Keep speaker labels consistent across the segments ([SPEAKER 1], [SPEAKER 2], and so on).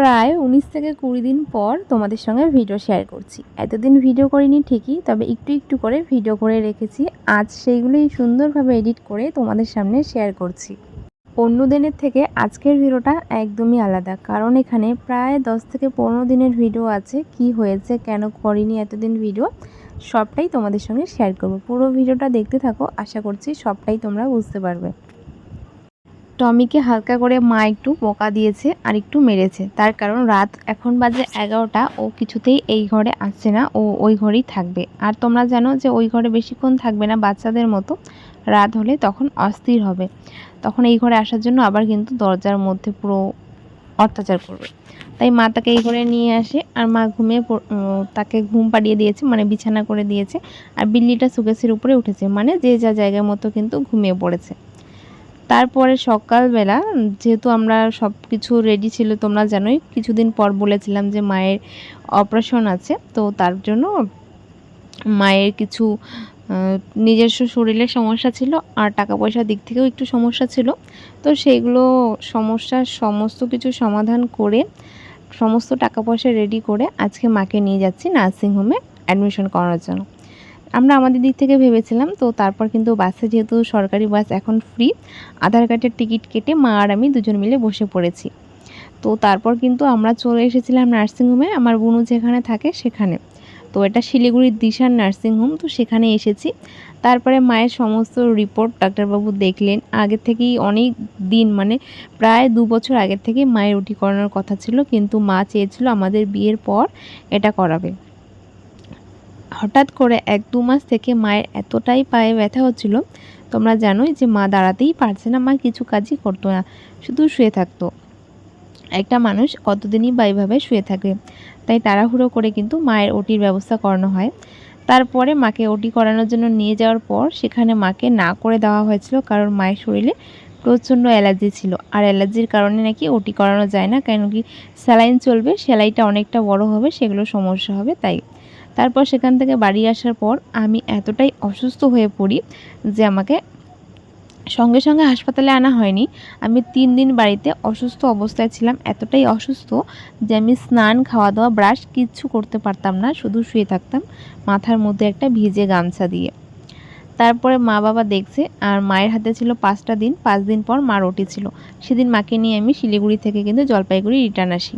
[SPEAKER 1] প্রায় 19 থেকে 20 দিন পর তোমাদের সঙ্গে ভিডিও শেয়ার করছি। এতদিন ভিডিও করিনি ঠিকই, তবে একটু একটু করে ভিডিও করে রেখেছি। আজ সেইগুলোই সুন্দরভাবে এডিট করে তোমাদের সামনে শেয়ার করছি। অন্য দিনের থেকে আজকের ভিডিওটা একদমই আলাদা, কারণ এখানে প্রায় 10 থেকে 15 দিনের ভিডিও আছে। কি হয়েছে, কেন করিনি এতদিন ভিডিও, সবটাই তোমাদের সঙ্গে শেয়ার করব। পুরো ভিডিওটা দেখতে থাকো, আশা করছি সবটাই তোমরা বুঝতে পারবে। টমিকে হালকা করে মা একটু বকা দিয়েছে আর একটু মেরেছে, তার কারণ রাত এখন বাজে 11টা, ও কিছুতেই এই ঘরে আসছে না, ও ওই ঘরেই থাকবে। আর তোমরা জানো যে ওই ঘরে বেশিক্ষণ থাকবে না, বাচ্চাদের মতো রাত হলে তখন অস্থির হবে, তখন এই ঘরে আসার জন্য আবার কিন্তু দরজার মধ্যে পুরো অত্যাচার করবে। তাই মা তাকে এই ঘরে নিয়ে আসে, আর মা তাকে ঘুম পাড়িয়ে দিয়েছে, মানে বিছানা করে দিয়েছে। আর বিল্লিটা সুকেসের উপরে উঠেছে, মানে যে যা জায়গার মতো কিন্তু ঘুমিয়ে পড়েছে। তারপরে সকালবেলা যেহেতু আমরা সব কিছু রেডি ছিল, তোমরা জানোই কিছুদিন পর বলেছিলাম যে মায়ের অপারেশন আছে, তো তার জন্য মায়ের কিছু নিজস্ব শরীরের সমস্যা ছিল আর টাকা পয়সার দিক থেকেও একটু সমস্যা ছিল। তো সেইগুলো সমস্যার সমস্ত কিছু সমাধান করে সমস্ত টাকা পয়সা রেডি করে আজকে মাকে নিয়ে যাচ্ছি নার্সিংহোমে অ্যাডমিশন করানোর জন্য। আমরা আমাদের দিক থেকে ভেবেছিলাম, তো তারপর কিন্তু বাসে যেহেতু সরকারি বাস এখন ফ্রি, আধার কার্ডের টিকিট কেটে মা আর আমি দুজন মিলে বসে পড়েছি। তো তারপর কিন্তু আমরা চলে এসেছিলাম নার্সিংহোমে, আমার বোনু যেখানে থাকে সেখানে। তো এটা শিলিগুড়ির দিশার নার্সিংহোম, তো সেখানে এসেছি। তারপরে মায়ের সমস্ত রিপোর্ট ডাক্তারবাবু দেখলেন। আগে থেকেই অনেক দিন, মানে প্রায় 2 বছর আগের থেকেই মায়ের ওটি করানোর কথা ছিল, কিন্তু মা চেয়েছিল আমাদের বিয়ের পর এটা করাবে। হঠাৎ করে 1-2 মাস থেকে মায়ের এতটাই পায়ে ব্যথা হচ্ছিল, তোমরা জানোই যে মা দাঁড়াতেই পারছে না, মা কিছু কাজই করতো না, শুধু শুয়ে থাকতো। একটা মানুষ কতদিনই বা এইভাবে শুয়ে থাকে। তাই তাড়াহুড়ো করে কিন্তু মায়ের ওটির ব্যবস্থা করানো হয়। তারপরে মাকে ওটি করানোর জন্য নিয়ে যাওয়ার পর সেখানে মাকে না করে দেওয়া হয়েছিল, কারণ মায়ের শরীরে প্রচণ্ড অ্যালার্জি ছিল, আর অ্যালার্জির কারণে নাকি ওটি করানো যায় না, কেন কি স্যালাইন চলবে, সেলাইটা অনেকটা বড় হবে, সেগুলো সমস্যা হবে তাই। তারপর সেখান থেকে বাড়ি আসার পর আমি এতটাই অসুস্থ হয়ে পড়ি যে আমাকে সঙ্গে সঙ্গে হাসপাতালে আনা হয়নি। আমি 3 দিন বাড়িতে অসুস্থ অবস্থায় ছিলাম, এতটাই অসুস্থ যে আমি স্নান, খাওয়া দাওয়া, ব্রাশ কিচ্ছু করতে পারতাম না, শুধু শুয়ে থাকতাম মাথার মধ্যে একটা ভিজে গামছা দিয়ে। তারপরে মা বাবা দেখছে, আর মায়ের হাতে ছিল 5টা দিন। 5 দিন পর মার ওটি ছিল। সেদিন মাকে নিয়ে আমি শিলিগুড়ি থেকে কিন্তু জলপাইগুড়ি রিটার্ন আসি।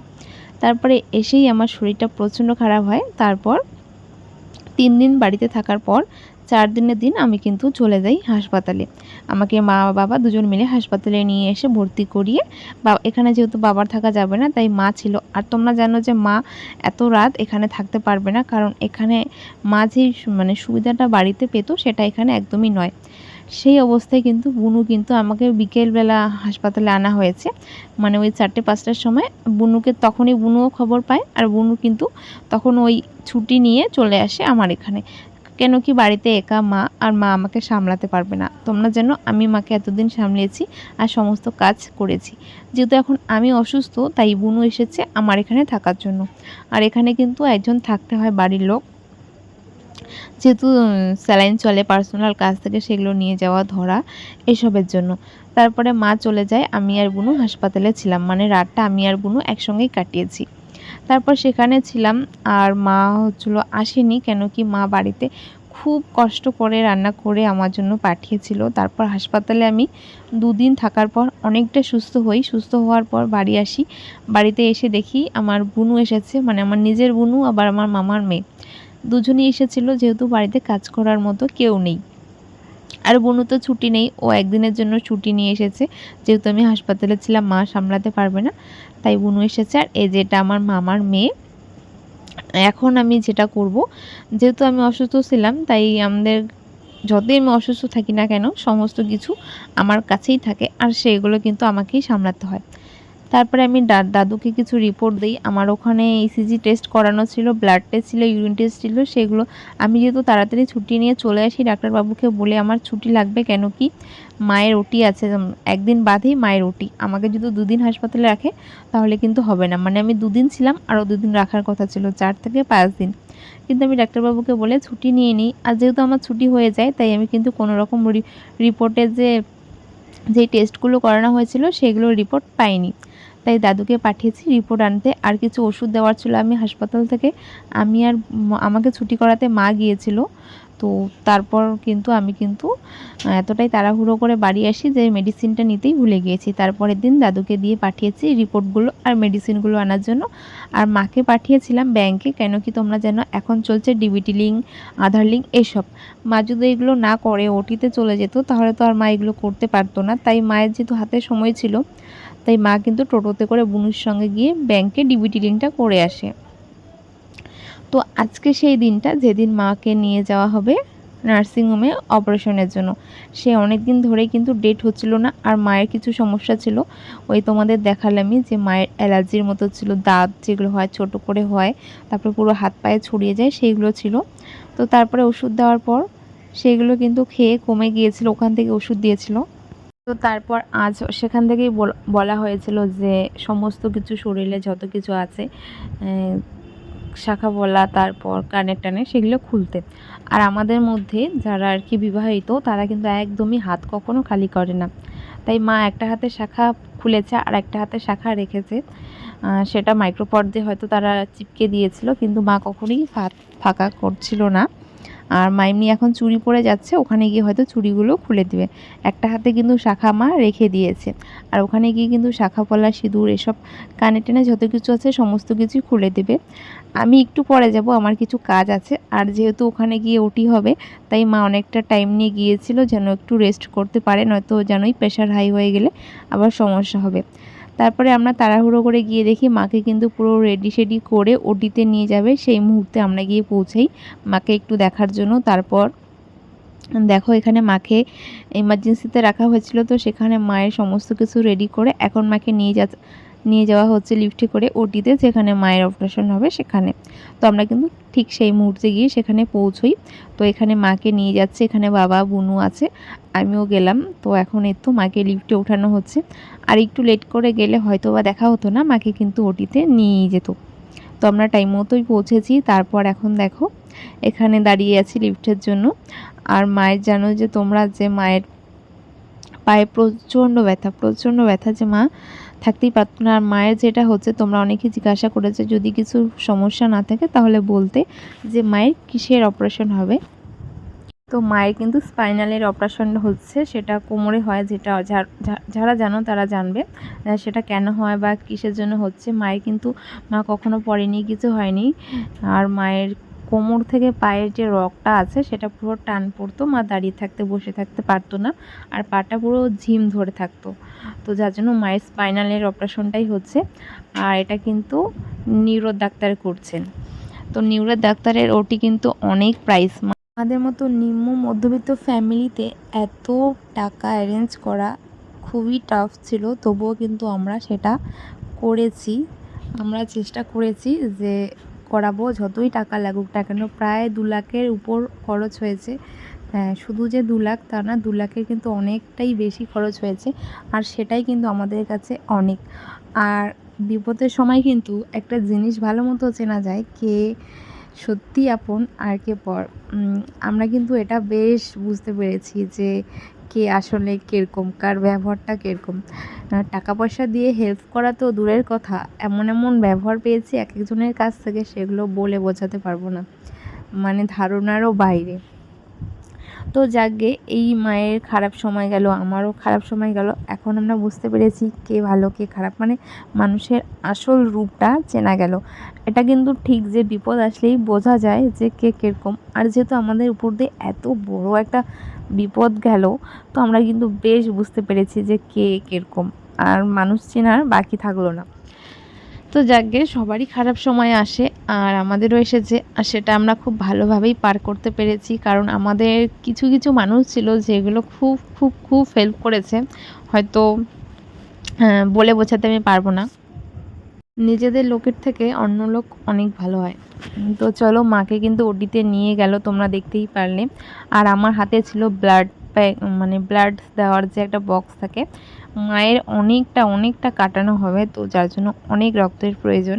[SPEAKER 1] তারপরে এসেই আমার শরীরটা প্রচণ্ড খারাপ হয়। তারপর 3 দিন বাড়িতে থাকার পর 4 দিনের দিন আমি কিন্তু চলে যাই হাসপাতালে। আমাকে মা বাবা দুজন মিলে হাসপাতালে নিয়ে এসে ভর্তি করিয়ে, এখানে যেহেতু বাবার থাকা যাবে না তাই মা ছিল। আর তোমরা জানো যে মা এত রাত এখানে থাকতে পারবে না, কারণ এখানে মা যেই মানে সুবিধাটা বাড়িতে পেত সেটা এখানে একদমই নয়। সেই অবস্থায় কিন্তু বুনু কিন্তু আমাকে বিকেলবেলা হাসপাতালে আনা হয়েছে, মানে ওই 4টে-5টার সময়। তখনই বুনুও খবর পায়, আর বুনু কিন্তু তখন ওই ছুটি নিয়ে চলে আসে আমার এখানে, কেন কি বাড়িতে একা মা, আর মা আমাকে সামলাতে পারবে না। তোমরা জানো আমি মাকে এতদিন সামলিয়েছি আর সমস্ত কাজ করেছি। যেহেতু এখন আমি অসুস্থ, তাই বুনু এসেছে আমার এখানে থাকার জন্য। আর এখানে কিন্তু একজন থাকতে হয়, বাড়ির লোক, যেহেতু স্যালাইন চলে, পার্সোনাল কাজ থেকে সেগুলো নিয়ে যাওয়া, ধরা, এসবের জন্য। তারপরে মা চলে যায়, আমি আর বুনু হাসপাতালে ছিলাম, মানে রাতটা আমি আর বুনু একসঙ্গেই কাটিয়েছি। তারপর সেখানে ছিলাম, আর মা আসেনি, কেন কি মা বাড়িতে খুব কষ্ট করে রান্না করে আমার জন্য পাঠিয়েছিল। তারপর হাসপাতালে আমি 2 দিন থাকার পর অনেকটা সুস্থ হই। সুস্থ হওয়ার পর বাড়ি আসি। বাড়িতে এসে দেখি আমার বুনু এসেছে, মানে আমার নিজের বুনু, আবার আমার মামার মেয়ে, দুজনই এসেছিল, যেহেতু বাড়িতে কাজ করার মতো কেউ নেই। আর বুনু তো ছুটি নেই, ও একদিনের জন্য ছুটি নিয়ে এসেছে, যেহেতু আমি হাসপাতালে ছিলাম, মা সামলাতে পারবে না, তাই বুনু এসেছে। আর এই যেটা আমার মামার মেয়ে। এখন আমি যেটা করব, যেহেতু আমি অসুস্থ ছিলাম, তাই আমাদের যতই আমি অসুস্থ থাকি না কেন সমস্ত কিছু আমার কাছেই থাকে, আর সেগুলো কিন্তু আমাকেই সামলাতে হয়। তারপরে আমি দাদুকে কিছু রিপোর্ট দিই। আমার ওখানে ইসিজি টেস্ট করানো ছিল, ব্লাড টেস্ট ছিল, ইউরিন টেস্ট ছিল, সেগুলো আমি যেহেতু তাড়াতাড়ি ছুটি নিয়ে চলে আসি, ডাক্তারবাবুকে বলে আমার ছুটি লাগবে, কেন কি মায়ের ওটি আছে, একদিন বাদেই মায়ের ওটি। আমাকে যদি 2 দিন হাসপাতালে রাখে তাহলে কিন্তু হবে না, মানে আমি 2 দিন ছিলাম, আরও 2 দিন রাখার কথা ছিল, 4 থেকে 5 দিন। কিন্তু আমি ডাক্তারবাবুকে বলে ছুটি নিয়ে নিই, আর যেহেতু আমার ছুটি হয়ে যায় তাই আমি কিন্তু কোনোরকম রিপোর্টে যেই টেস্টগুলো করানো হয়েছিল সেগুলোর রিপোর্ট পাইনি। তাই দাদুকে পাঠিয়েছি রিপোর্ট আনতে। আর কিছু ওষুধ দেওয়ার ছিল আমি হাসপাতাল থেকে, আমি আর আমাকে ছুটি করাতে মা গিয়েছিল। তো তারপর কিন্তু আমি এতটাই তাড়াহুড়ো করে বাড়ি আসি যে মেডিসিনটা নিতেই ভুলে গিয়েছি। তারপরের দিন দাদুকে দিয়ে পাঠিয়েছি রিপোর্টগুলো আর মেডিসিনগুলো আনার জন্য। আর মাকে পাঠিয়েছিলাম ব্যাংকে, কেন কি তোমরা যেন এখন চলছে ডিবিটি লিঙ্ক, আধার লিঙ্ক এসব। মা যদি এগুলো না করে ওটিতে চলে যেত তাহলে তো আর মা এগুলো করতে পারতো না। তাই মায়ের যেহেতু হাতে সময় ছিল, তাই মা কিন্তু টোটোতে করে বুনুর সঙ্গে গিয়ে ব্যাংকে ডিবিটি লিঙ্কটা করে আসে। তো আজকে সেই দিনটা যেদিন মাকে নিয়ে যাওয়া হবে নার্সিংহোমে অপারেশনের জন্য। সে অনেক দিন ধরেই কিন্তু ডেট হচ্ছিল না। আর মায়ের কিছু সমস্যা ছিল, ওই তোমাদের দেখালামই যে মায়ের অ্যালার্জির মতো ছিল, দাঁত যেগুলো হয় ছোট করে হয়, তারপরে পুরো হাত পায়ে ছড়িয়ে যায়, সেইগুলো ছিল। তো তারপরে ওষুধ দেওয়ার পর সেগুলো কিন্তু খেয়ে কমে গিয়েছিল, ওখান থেকে ওষুধ দিয়েছিল। তো তারপর আজ সেখান থেকেই বলা হয়েছিল যে সমস্ত কিছু শরীরে যত কিছু আছে, শাখা বলা, তারপর কানের টানে, সেগুলো খুলতে। আর আমাদের মধ্যে যারা আর কি বিবাহিত তারা কিন্তু একদমই হাত কখনো খালি করে না। তাই মা একটা হাতে শাখা খুলেছে আর একটা হাতে শাখা রেখেছে, সেটা মাইক্রোপড দিয়ে হয়তো তারা চিপকে দিয়েছিল, কিন্তু মা কখনোই হাত ফাঁকা করছিল না। আর মা এমনি এখন চুড়ি পরে যাচ্ছে, ওখানে গিয়ে হয়তো চুড়িগুলো খুলে দিবে। একটা হাতে কিন্তু শাখা মা রেখে দিয়েছে, আর ওখানে গিয়ে কিন্তু শাখা পলা, সিঁদুর এসব কানে টেনে যত কিছু আছে সমস্ত কিছুই খুলে দেবে। আমি একটু পরে যাব, আমার কিছু কাজ আছে। আর যেহেতু ওখানে গিয়ে ওটি হবে, তাই মা অনেকটা টাইম নিয়ে গিয়েছিল যেন একটু রেস্ট করতে পারে, নয়তো জানোই প্রেশার হাই হয়ে গেলে আবার সমস্যা হবে। তারপরে আমরা তাড়াহুড়ো করে গিয়ে দেখি মাকে কিন্তু পুরো রেডি সেডি করে ওটিতে নিয়ে যাবে। সেই মুহূর্তে আমরা গিয়ে পৌঁছাই মাকে একটু দেখার জন্য। তারপর দেখো এখানে মাকে এমার্জেন্সিতে রাখা হয়েছিল, তো সেখানে মায়ের সমস্ত কিছু রেডি করে এখন মাকে নিয়ে যাওয়া হচ্ছে লিফটে করে ওটিতে, যেখানে মায়ের অপারেশন হবে সেখানে। তো আমরা কিন্তু ঠিক সেই মুহূর্তে গিয়ে সেখানে পৌঁছই। তো এখানে মাকে নিয়ে যাচ্ছে, এখানে বাবা বুনু আছে, আমিও গেলাম। তো এখন এই তো মাকে লিফটে ওঠানো হচ্ছে। আর একটু লেট করে গেলে হয়তো বা দেখা হতো না, মাকে কিন্তু ওটিতে নিয়েই যেত। তো আমরা টাইম মতোই পৌঁছেছি। তারপর এখন দেখো এখানে দাঁড়িয়ে আছি লিফটের জন্য। আর মায়ের জানো যে তোমরা যে মায়ের পায়ে প্রচণ্ড ব্যথা, যে মা থাকতেই পারত না। আর মায়ের যেটা হচ্ছে, তোমরা অনেকেই জিজ্ঞাসা করেছে যদি কিছু সমস্যা না থাকে তাহলে বলতে, যে মায়ের কিসের অপারেশন হবে। তো মায়ের কিন্তু স্পাইনালের অপারেশন হচ্ছে, সেটা কোমরে হয়, যেটা যারা জানো তারা জানবে সেটা কেন হয় বা কিসের জন্য হচ্ছে। মা কখনো পড়েনি, কিছু হয়নি। আর মায়ের কোমর থেকে পায়ের যে রগটা আছে সেটা পুরো টান পড়তো, মা দাঁড়িয়ে থাকতে বসে থাকতে পারতো না, আর পাটা পুরো ঝিম ধরে থাকতো। তো যার জন্য মায়ের স্পাইনালের অপারেশনটাই হচ্ছে। আর এটা কিন্তু নিউরো ডাক্তার করছেন। তো নিউরো ডাক্তারের ওটি কিন্তু অনেক প্রাইস। আমাদের মতো নিম্ন মধ্যবিত্ত ফ্যামিলিতে এত টাকা অ্যারেঞ্জ করা খুবই টাফ ছিল, তবুও কিন্তু আমরা সেটা করেছি। আমরা চেষ্টা করেছি যে করাবো, যতই টাকা লাগুক না কেন। প্রায় 2 লাখের উপর খরচ হয়েছে। হ্যাঁ, শুধু যে 2 লাখ তা না, 2 লাখের কিন্তু অনেকটাই বেশি খরচ হয়েছে। আর সেটাই কিন্তু আমাদের কাছে অনেক। আর বিপদের সময় কিন্তু একটা জিনিস ভালো মতো চেনা যায়, কে সত্যি আপন আর কে পর। আমরা কিন্তু এটা বেশ বুঝতে পেরেছি যে কে আসলে কীরকম, কার ব্যবহারটা কীরকম। টাকা পয়সা দিয়ে হেল্প করা তো দূরের কথা, এমন এমন ব্যবহার পেয়েছি এক একজনের কাছ থেকে, সেগুলো বলে বোঝাতে পারবো না, মানে ধারণারও বাইরে। তো যাকগে, এই মায়ের খারাপ সময় গেল, আমারও খারাপ সময় গেল। এখন আমরা বুঝতে পেরেছি কে ভালো কে খারাপ, মানে মানুষের আসল রূপটা চেনা গেল। এটা কিন্তু ঠিক যে বিপদ আসলেই বোঝা যায় যে কে কীরকম। আর যেহেতু আমাদের উপর দিয়ে এত বড় একটা বিপদ গেল, তো আমরা কিন্তু বেশ বুঝতে পেরেছি যে কে কীরকম, আর মানুষ চেনার বাকি থাকলো না। তো যাকগে, সবারই খারাপ সময় আসে, আর আমাদেরও এসেছে, আর সেটা আমরা খুব ভালোভাবেই পার করতে পেরেছি। কারণ আমাদের কিছু কিছু মানুষ ছিল যেগুলো খুব খুব খুব হেল্প করেছে, হয়তো বলে বোঝাতে আমি পারবো না। নিজেদের লোকের থেকে অন্য লোক অনেক ভালো হয়। তো চলো, মাকে কিন্তু ওটিতে নিয়ে গেল, তোমরা দেখতেই পারলে। আর আমার হাতে ছিল ব্লাড প্যাক, মানে ব্লাড দেওয়ার যে একটা বক্স থাকে। মায়ের অনেকটা কাটানো হবে, তো যার জন্য অনেক রক্তের প্রয়োজন।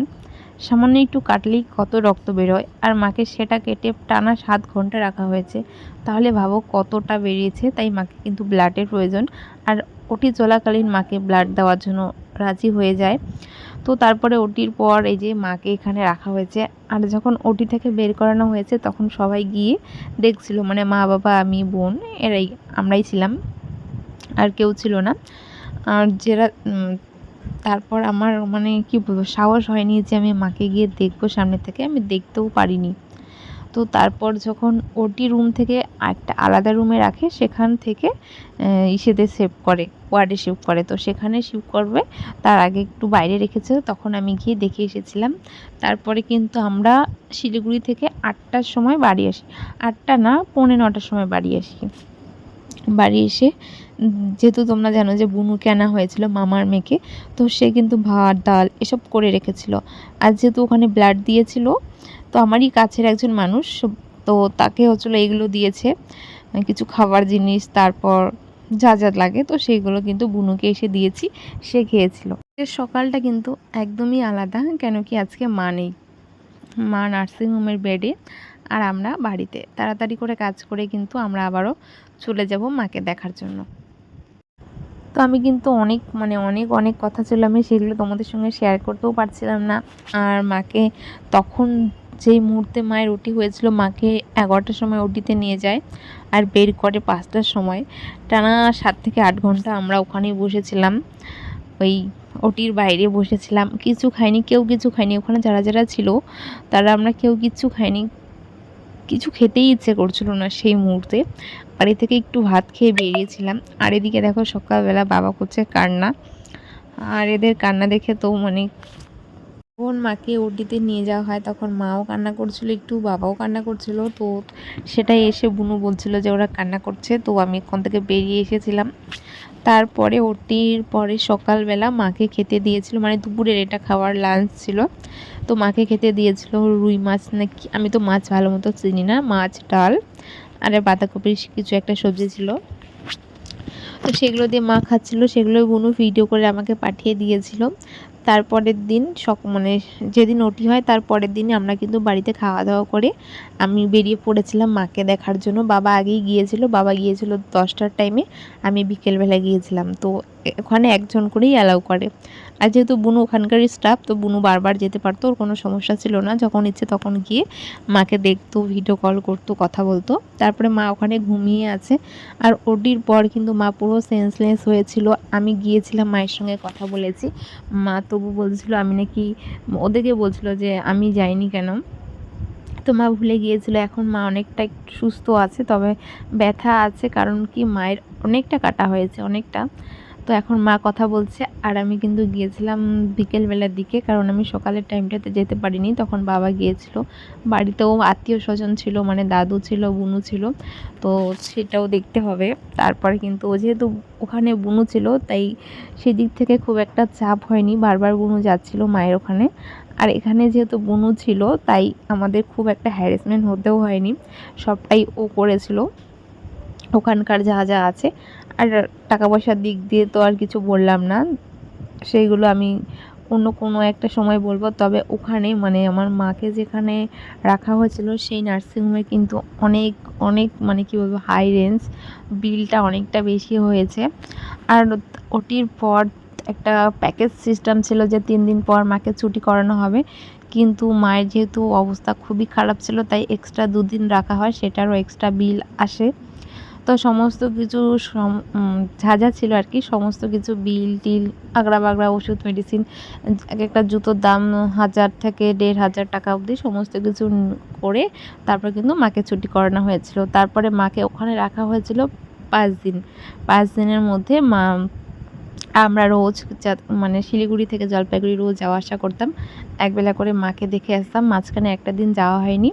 [SPEAKER 1] সামান্য একটু কাটলেই কত রক্ত বেরোয়, আর মাকে সেটা কেটে টানা 7 ঘন্টা রাখা হয়েছে। তাহলে ভাবো কতটা বেরিয়েছে। তাই মাকে কিন্তু ব্লাডের প্রয়োজন। আর ওটি চলাকালীন মাকে ব্লাড দেওয়ার জন্য রাজি হয়ে যায়। তো তারপরে ওটির পর এই যে মাকে এখানে রাখা হয়েছে। আর যখন ওটি থেকে বের করানো হয়েছে তখন সবাই গিয়ে দেখছিল, মানে মা, বাবা, আমি, বোন, আমরাই ছিলাম, আর কেউ ছিল না। আর তারপর আমার মানে কি বলবো, সাহস হয়নি যে আমি মাকে গিয়ে দেখবো সামনে থেকে, আমি দেখতেও পারিনি। তো তারপর যখন ওটি রুম থেকে একটা আলাদা রুমে রাখে, সেখান থেকে ইসেতে শিফট করে, ওয়ার্ডে শিফট করে। তো সেখানে শিফট করবে তার আগে একটু বাইরে রেখেছে, তখন আমি গিয়ে দেখে এসেছিলাম। তারপরে কিন্তু আমরা শিলিগুড়ি থেকে 8টার সময় বাড়ি আসি, 8টা না 9:45টার সময় বাড়ি আসি। বাড়ি এসে যেহেতু তোমরা জানো যে বুনুকে আনা হয়েছিল মামার মেয়েকে, তো সে কিন্তু ভাত ডাল এসব করে রেখেছিল। আর যেহেতু ওখানে ব্লাড দিয়েছিল, তো আমারই কাছের একজন মানুষ, তো তাকে হচ্ছিলো এগুলো দিয়েছে, কিছু খাবার জিনিস, তারপর যা যা লাগে, তো সেইগুলো কিন্তু বুনুকে এসে দিয়েছি, সে খেয়েছিল। সকালটা কিন্তু একদমই আলাদা, কেন কি আজকে মা নেই, মা নার্সিংহোমের বেডে, আর আমরা বাড়িতে তাড়াতাড়ি করে কাজ করে কিন্তু আমরা আবারও চলে যাব মাকে দেখার জন্য। তো আমি কিন্তু অনেক অনেক কথা ছিল, আমি সেগুলো তোমাদের সঙ্গে শেয়ার করতেও পারছিলাম না। আর মাকে তখন যেই মুহূর্তে মায়ের ওটি হয়েছিল, মাকে 11টার সময় ওটিতে নিয়ে যায় আর বের করে 5টার সময়। টানা 7 থেকে 8 ঘন্টা আমরা ওখানেই বসেছিলাম, ওই ওটির বাইরে বসেছিলাম, কিছু খাইনি, কেউ কিছু খাইনি। ওখানে যারা যারা ছিল তারা আমরা কেউ কিছু খাইনি, কিছু খেতেই ইচ্ছে করছিল না সেই মুহূর্তে। বাড়ি থেকে একটু ভাত খেয়ে বেরিয়েছিলাম। আর এদিকে দেখো সকালবেলা বাবা করছে কান্না, আর এদের কান্না দেখে তো যখন মাকে ওটিতে নিয়ে যাওয়া হয় তখন মাও কান্না করছিল একটু, বাবাও কান্না করছিল। তো সেটাই এসে বুনু বলছিল যে ওরা কান্না করছে, তো আমি এখান থেকে বেরিয়ে এসেছিলাম। তারপরে ওটির পরে সকালবেলা মাকে খেতে দিয়েছিল, মানে দুপুরের এটা খাওয়ার লাঞ্চ ছিল, তো মাকে খেতে দিয়েছিল রুই মাছ নাকি, আমি তো মাছ ভালো মতো চিনি না, মাছ, ডাল আর বাঁধাকপির কিছু একটা সবজি ছিল। তো সেগুলো দিয়ে মা খাচ্ছিল, সেগুলো বুনু ভিডিও করে আমাকে পাঠিয়ে দিয়েছিল। তারপরের দিন মানে যেদিন ওটি হয় তার পরের দিনই আমরা কিন্তু বাড়িতে খাওয়া দাওয়া করে আমি বেরিয়ে পড়েছিলাম মাকে দেখার জন্য। বাবা আগেই গিয়েছিল, বাবা গিয়েছিল 10টার টাইমে, আমি বিকেলবেলা গিয়েছিলাম। তো ওখানে একজন করেই অ্যালাউ করে, আর যেহেতু বুনু ওখানকারই স্টাফ, তো বুনু বারবার যেতে পারতো, ওর কোনো সমস্যা ছিল না, যখন ইচ্ছে তখন গিয়ে মাকে দেখতো, ভিডিও কল করতো, কথা বলতো। তারপরে মা ওখানে ঘুমিয়ে আছে, আর ওটির পর কিন্তু মা পুরো সেন্সলেস হয়েছিল। আমি গিয়েছিলাম, মায়ের সঙ্গে কথা বলেছি, মা তবু বলছিল আমি নাকি, ওদেরকে বলছিল যে আমি যাইনি কেন, তো মা ভুলে গিয়েছিল। এখন মা অনেকটা একটু সুস্থ আছে, তবে ব্যথা আছে, কারণ কি মায়ের অনেকটা কাটা হয়েছে, অনেকটা। তো এখন মা কথা বলছে, আর আমি কিন্তু গিয়েছিলাম বিকেলবেলার দিকে, কারণ আমি সকালের টাইমটাতে যেতে পারিনি, তখন বাবা গিয়েছিল। বাড়িতেও আত্মীয় স্বজন ছিল, মানে দাদু ছিল, বুনু ছিল, তো সেটাও দেখতে হবে। তারপরে কিন্তু ও যেহেতু ওখানে বুনু ছিল, তাই সেদিক থেকে খুব একটা চাপ হয়নি, বারবার বুনু যাচ্ছিল মায়ের ওখানে। আর এখানে যেহেতু বুনু ছিল, তাই আমাদের খুব একটা হ্যারাসমেন্ট হতেও হয়নি, সবটাই ও করেছিল ওখানকার যা যা আছে। আর টাকা পয়সার দিক দিয়ে তো আর কিছু বললাম না, সেইগুলো আমি অন্য কোনো একটা সময় বলবো। তবে ওখানে মানে আমার মাকে যেখানে রাখা হয়েছিল সেই নার্সিংহোমে কিন্তু অনেক অনেক মানে কি বলবো, হাই রেঞ্জ, বিলটা অনেকটা বেশি হয়েছে। আর ওটির পর একটা প্যাকেজ সিস্টেম ছিল যে 3 দিন পর মাকে ছুটি করানো হবে, কিন্তু মায়ের যেহেতু অবস্থা খুবই খারাপ ছিল, তাই এক্সট্রা 2 দিন রাখা হয়, সেটারও এক্সট্রা বিল আসে। তো সমস্ত কিছু যা যা ছিল আর কি, সমস্ত কিছু বিল টিল, আগড়া বাগড়া, ওষুধ, মেডিসিন, এক একটা জুতোর দাম 1000 থেকে 1500 টাকা অবধি সমস্ত কিছু করে তারপর কিন্তু মাকে ছুটি করানো হয়েছিল। তারপরে মাকে ওখানে রাখা হয়েছিল 5 দিন। 5 দিনের মধ্যে আমরা রোজ মানে শিলিগুড়ি থেকে জলপাইগুড়ি রোজ যাওয়া আসা করতাম, একবেলা করে মাকে দেখে আসতাম। মাঝখানে একটা দিন যাওয়া হয়নি।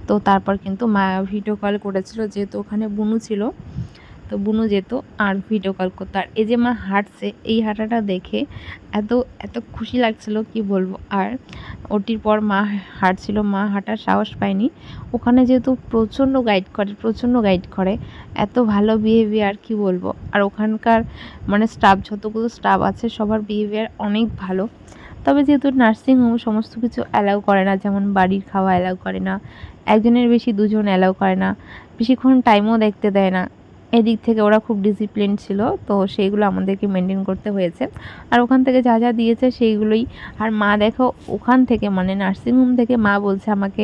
[SPEAKER 1] তো তারপর কিন্তু মা ভিডিও কল করেছিল, যেহেতু ওখানে বুনু ছিল, তো বুনু যেত আর ভিডিও কল করতো। আর এই যে মা হাঁটছে, এই হাঁটাটা দেখে এত এত খুশি লাগছিল কি বলবো। আর ওটির পর মা হাঁটছিল, মা হাঁটার সাহস পায়নি। ওখানে যেহেতু প্রচণ্ড গাইড করে, এত ভালো বিহেভিয়ার কি বলবো। আর ওখানকার মানে স্টাফ, যতগুলো স্টাফ আছে সবার বিহেভিয়ার অনেক ভালো। তবে যেহেতু নার্সিংহোম সমস্ত কিছু অ্যালাউ করে না, যেমন বাড়ির খাওয়া অ্যালাউ করে না, একজনের বেশি দুজন অ্যালাউ করে না, বেশিক্ষণ টাইমও দেখতে দেয় না, এদিক থেকে ওরা খুব ডিসিপ্লিন ছিল, তো সেইগুলো আমাদেরকে মেনটেন করতে হয়েছে। আর ওখান থেকে যা যা দিয়েছে সেইগুলোই। আর মা দেখো ওখান থেকে মানে নার্সিংহোম থেকে মা বলছে আমাকে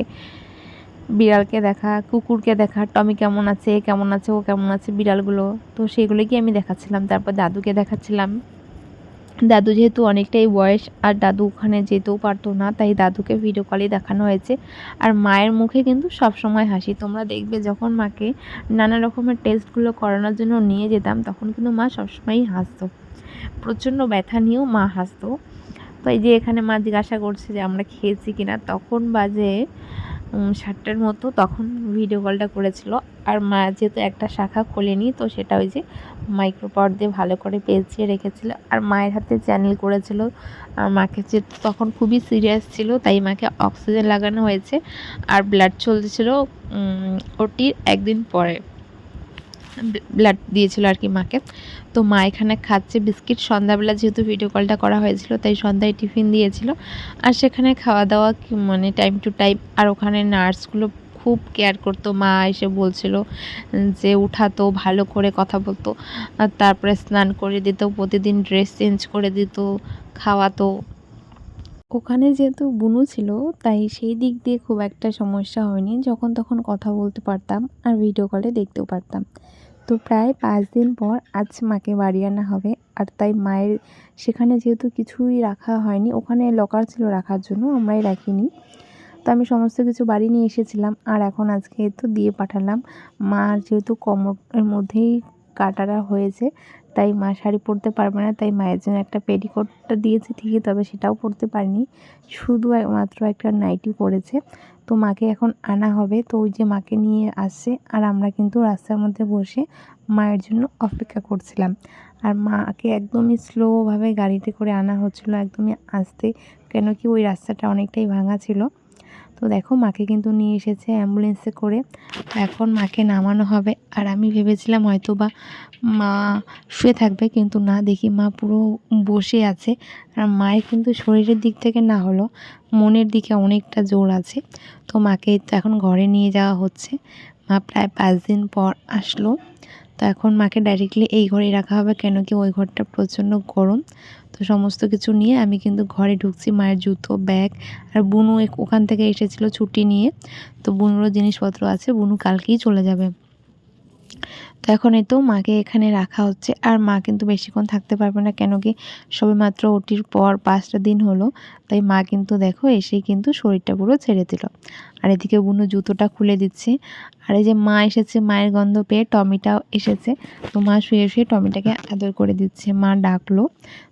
[SPEAKER 1] বিড়ালকে দেখা, কুকুরকে দেখা, টমি কেমন আছে, এ কেমন আছে, ও কেমন আছে, বিড়ালগুলো। তো সেগুলোকে আমি দেখাচ্ছিলাম। তারপর দাদুকে দেখাচ্ছিলাম। দাদু যেহেতু অনেকটাই বয়স আর দাদু ওখানে যেতেও পারতো না, তাই দাদুকে ভিডিও কলেই দেখানো হয়েছে। আর মায়ের মুখে কিন্তু সব সময় হাসি। তোমরা দেখবে যখন মাকে নানা রকমের টেস্টগুলো করানোর জন্য নিয়ে যেতাম, তখন কিন্তু মা সবসময়ই হাসতো। প্রচণ্ড ব্যথা নিয়েও মা হাসতো। তো এই যে এখানে মা জিজ্ঞাসা করছে যে আমরা খেয়েছি কিনা, তখন বাজে 7টার মতো, তখন ভিডিও কলটা করেছিল। আর মা যেহেতু একটা শাখা খোলেনি, তো সেটা ওই যে মাইক্রোপড দিয়ে ভালো করে পেঁচিয়ে রেখেছিল। আর মায়ের হাতে চ্যানেল করেছিল। আর মাকে যেহেতু তখন খুবই সিরিয়াস ছিল, তাই মাকে অক্সিজেন লাগানো হয়েছে। আর ব্লাড চলছিল ওটির একদিন পরে ব্লাড দিয়েছিল আর কি মাকে। তো মা এখানে খাচ্ছে বিস্কিট। সন্ধ্যাবেলা যেহেতু ভিডিও কলটা করা হয়েছিল, তাই সন্ধ্যায় টিফিন দিয়েছিল। আর সেখানে খাওয়া দাওয়া মানে টাইম টু টাইম। আর ওখানে নার্সগুলো খুব কেয়ার করতো। মা এসে বলছিল যে উঠাতো, ভালো করে কথা বলতো, আর তারপরে স্নান করে দিত, প্রতিদিন ড্রেস চেঞ্জ করে দিত, খাওয়াতো। ওখানে যেহেতু বুনু ছিল, তাই সেই দিক দিয়ে খুব একটা সমস্যা হয়নি। যখন তখন কথা বলতে পারতাম আর ভিডিও কলে দেখতেও পারতাম। তো প্রায় 5 দিন পর আজ মাকে বাড়ি আনা হবে। আর তাই মায়ের সেখানে যেহেতু কিছুই রাখা হয়নি, ওখানে লকার ছিল রাখার জন্য, আমরাই রাখিনি। তো আমি সমস্ত কিছু বাড়ি নিয়ে এসেছিলাম। আর এখন আজকে তো দিয়ে পাঠালাম। মার যেহেতু কোমরের মধ্যেই কাটারা হয়েছে, তাই মা শাড়ি পরতে পারবে না, তাই মায়ের জন্য একটা পেটিকোটটা দিয়েছে ঠিকই, তবে সেটাও পরতে পারিনি, শুধু মাত্র একটা নাইটি পরেছে। তো মাকে এখন আনা হবে। তো ওই যে মাকে নিয়ে আসছে, আর আমরা কিন্তু রাস্তার মধ্যে বসে মায়ের জন্য অপেক্ষা করছিলাম। আর মাকে একদমই স্লোভাবে গাড়িতে করে আনা হচ্ছিলো, একদমই আস্তে, কেন কি ওই রাস্তাটা অনেকটাই ভাঙা ছিল। তো দেখো মাকে কিন্তু নিয়ে এসেছে অ্যাম্বুলেন্সে করে। এখন মাকে নামানো হবে। আর আমি ভেবেছিলাম হয়তো বা মা শুয়ে থাকবে, কিন্তু না, দেখি মা পুরো বসে আছে। আর মায়ের কিন্তু শরীরের দিক থেকে না হলো মনের দিকে অনেকটা জোর আছে। তো মাকে তো এখন ঘরে নিয়ে যাওয়া হচ্ছে। মা প্রায় 5 দিন পর আসলো। তো এখন মাকে ডাইরেক্টলি এই ঘরে রাখা হবে, কেন কি ওই ঘরটা প্রচণ্ড গরম। তো সমস্ত কিছু নিয়ে আমি কিন্তু ঘরে ঢুকছি। মায়ের জুতো, ব্যাগ, আর বুনু ওখান থেকে এসেছিলো ছুটি নিয়ে। তো বুনুরও জিনিসপত্র আছে, বুনু কালকেই চলে যাবে। তো এখন এই তো মাকে এখানে রাখা হচ্ছে। আর মা কিন্তু বেশিক্ষণ থাকতে পারবে না, কেন কি সবেমাত্র ওটির পর 5টা দিন হলো। তাই মা কিন্তু দেখো এসেই কিন্তু শরীরটা পুরো ছেড়ে দিল। আর এদিকে বুনু জুতোটা খুলে দিচ্ছে। আর এই যে মা এসেছে, মায়ের গন্ধ পেয়ে টমিটাও এসেছে। তো মা শুয়ে শুয়ে টমিটাকে আদর করে দিচ্ছে। মা ডাকলো,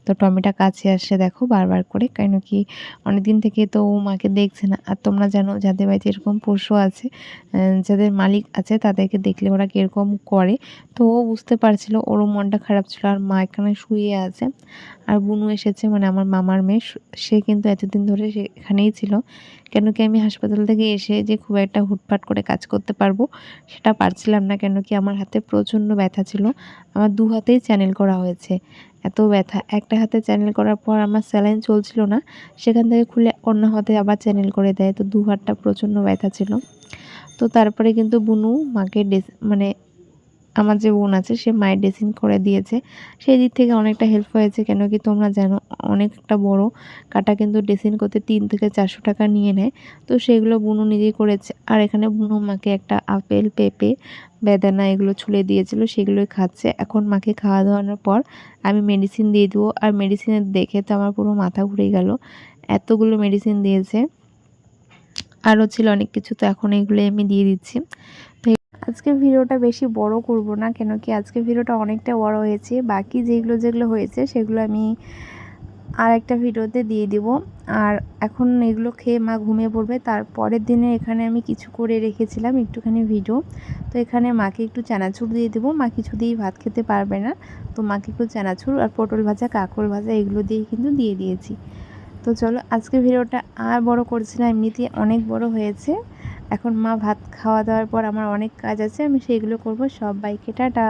[SPEAKER 1] তো টমিটা কাছে আসছে দেখো বারবার করে, কেন কি অনেকদিন থেকে তো ও মাকে দেখছে না। আর তোমরা জানো যাদের বাড়িতে এরকম পশু আছে, যাদের মালিক আছে, তাদেরকে দেখলে ওরা কীরকম করে। তো ও বুঝতে পারছিল, ওরও মনটা খারাপ ছিল। আর মা এখানে শুয়ে আছে। আর বুনু এসেছে, মানে আমার মামার মেয়ে, সে কিন্তু এতদিন ধরে সে এখানেই ছিল। কেন কি আমি হাসপাতাল থেকে এসে যে খুব একটা হুটপাট করে কাজ করতে পারবো সেটা পারছিলাম না, কেন কি আমার হাতে প্রচণ্ড ব্যথা ছিল। আমার 2 হাতেই চ্যানেল করা হয়েছে, এত ব্যথা। একটা হাতে চ্যানেল করার পর আমার স্যালাইন চলছিল না, সেখান থেকে খুলে অন্য হাতে আবার চ্যানেল করে দেয়। তো 2 হাতটা প্রচণ্ড ব্যথা ছিল। তো তারপরে কিন্তু বুনু মাকে মানে আমার যে বোন আছে সে মায়ের ড্রেসিং করে দিয়েছে। সেই দিক থেকে অনেকটা হেল্প হয়েছে, কেন কি তোমরা জানো অনেকটা বড় কাটা কিন্তু ড্রেসিং করতে 3 থেকে 400 টাকা নিয়ে নেয়। তো সেগুলো বুনু নিজেই করেছে। আর এখানে বুনু মাকে একটা আপেল, পেঁপে, বেদানা এগুলো ছুলে দিয়েছিল, সেগুলোই খাচ্ছে। এখন মাকে খাওয়া দাওয়ানোর পর আমি মেডিসিন দিয়ে দেবো। আর মেডিসিনের দেখে তো আমার পুরো মাথা ঘুরে গেল, এতগুলো মেডিসিন দিয়েছে। আরও ছিল অনেক কিছু, তো এখন এগুলো আমি দিয়ে দিচ্ছি। তো আজকে ভিডিওটা বেশি বড় করব না, কেন কি আজকে ভিডিওটা অনেকটা বড় হয়েছে। বাকি যেগুলো হয়েছে সেগুলো আমি আর একটা ভিডিওতে দিয়ে দিব। আর এখন এগুলো খেয়ে মা ঘুমিয়ে পড়বে। তারপরের দিনে এখানে আমি কিছু করে রেখেছিলাম একটুখানি ভিডিও। তো এখানে মাকে একটু চানাচুর দিয়ে দেবো, মা কিছু দিয়েই ভাত খেতে পারবে না। তো মাকে একটু চানাচুর আর পটল ভাজা, কাঁকরোল ভাজা এগুলো দিয়ে কিন্তু দিয়ে দিয়েছি। তো চলো আজকে ভিডিওটা আর বড় করছি না, এমনিতেই অনেক বড় হয়েছে। এখন মা ভাত খাওয়া দাওয়ার পর আমার অনেক কাজ আছে, আমি সেইগুলো করব। সবাইকে টাটা।